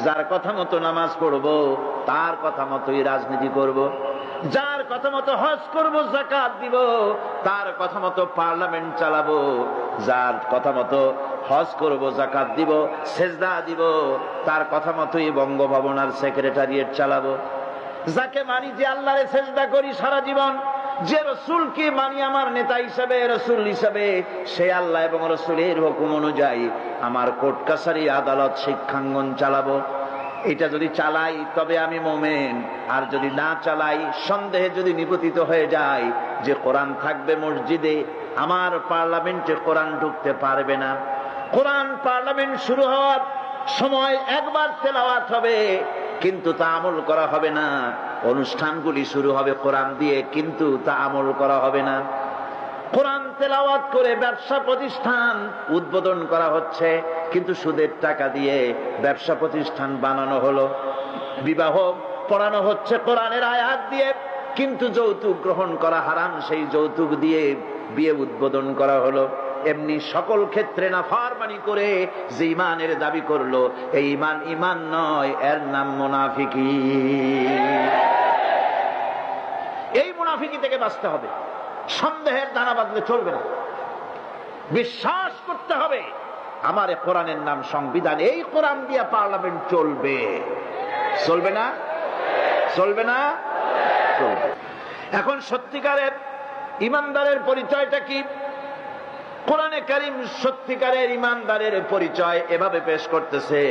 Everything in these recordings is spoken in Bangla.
যার কথা মতো নামাজ পড়বো, তার কথা মতোই রাজনীতি করব। যার কথা মতো হজ করব, যাকাত দিব, তার কথা মতো পার্লামেন্ট চালাবো। যার কথা মতো হজ করব, যাকাত দিব, সেজদা দিব, তার কথা মতোই বঙ্গভবন আর সেক্রেটারিয়েট চালাবো। যাকে মানি, যে আল্লাহরে সেজদা করি সারা জীবন, যে রসুলকে মানি আমার নেতা হিসাবে, রসুল হিসাবে, সে আল্লাহ এবং রসুলের হুকুম অনুযায়ী আমার কোর্ট কাছারি আদালত শিক্ষাঙ্গন চালাবো। এটা যদি চালাই তবে আমি মুমিন, আর যদি না চালাই, সন্দেহে যদি নিপতিত হয়ে যায় যে কোরআন থাকবে মসজিদে, আমার পার্লামেন্টে কোরআন ঢুকতে পারবে না। কোরআন পার্লামেন্ট শুরু হওয়ার সময় একবার তেলাওয়াত হবে, কিন্তু তা আমল করা হবে না। অনুষ্ঠানগুলি শুরু হবে কোরআন দিয়ে, কিন্তু তা আমল করা হবে না। কোরআন তেলাওয়াত করে ব্যবসা প্রতিষ্ঠান উদ্বোধন করা হচ্ছে, কিন্তু সুদের টাকা দিয়ে ব্যবসা প্রতিষ্ঠান বানানো হলো। বিবাহ পড়ানো হচ্ছে কোরআনের আয়াত দিয়ে, কিন্তু যৌতুক গ্রহণ করা হারাম, সেই যৌতুক দিয়ে বিয়ে উদ্বোধন করা হলো। এমনি সকল ক্ষেত্রে নাফরমানি করে যে ইমানের দাবি করলো, এই ইমান ইমান নয়, এর নাম মুনাফিকি। এই মুনাফিকি থেকে বাঁচতে হবে। সন্দেহের দানা বাঁধলে চলবে না, বিশ্বাস করতে হবে আমার কোরআনের নাম সংবিধান, এই কোরআন দিয়ে পার্লামেন্ট চলবে। চলবে না? চলবে না? চলবে। এখন সত্যিকারের ইমানদারের পরিচয়টা কি? কোরআনে কারীম সত্যিকারের ইমানদারের পরিচয় এভাবে পেশ করতেছে,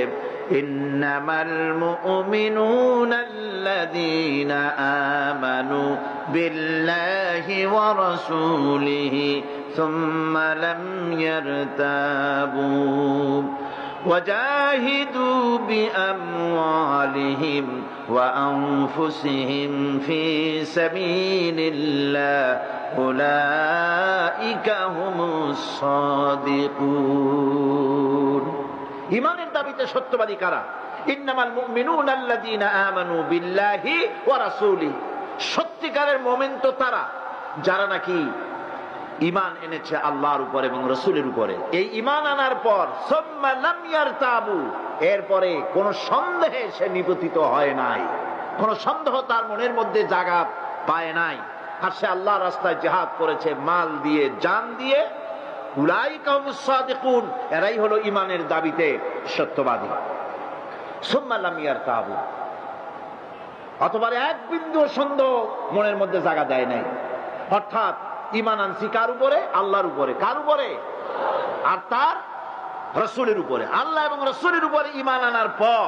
ইন্নামাল মুমিনুনা আল্লাযীনা আমানু বিল্লাহি ওয়া রাসূলিহি সুম্মা লাম ইয়ারতাবু وجاهدوا بأموالهم وأنفسهم في سبيل الله أولئك هم الصادقون। ইমানের দাবিতে সত্যবাদী কারা? ইন্নামাল মুমিনুনা আল্লাযীনা আমানু বিল্লাহি ওয়া রাসূলিহি। সত্যিকারের মুমিন তো তারা যারা নাকি ঈমান এনেছে আল্লাহর উপর এবং রাসূলের উপরে। এই ঈমান আনার পর সুম্মা লাম ইয়ারতাবু, এরপরে কোন সন্দেহে সে নিপতিত হয় নাই, কোন সন্দেহ তার মনের মধ্যে জায়গা পায় নাই, আর সে আল্লাহর রাস্তায় জিহাদ করেছে মাল দিয়ে, জান দিয়ে। উলাইকা হুমুস সাদিকুন, এরাই হলো ঈমানের দাবিতে সত্যবাদী। সুম্মা লাম ইয়ারতাবু, অথবা এক বিন্দু সন্দেহ মনের মধ্যে জায়গা দেয় নাই। অর্থাৎ ঈমান আনছি কার উপরে? আল্লাহর উপরে। কার উপরে? আর তার রাসূলের উপরে। আল্লাহ এবং রাসূলের উপরে ঈমান আনার পর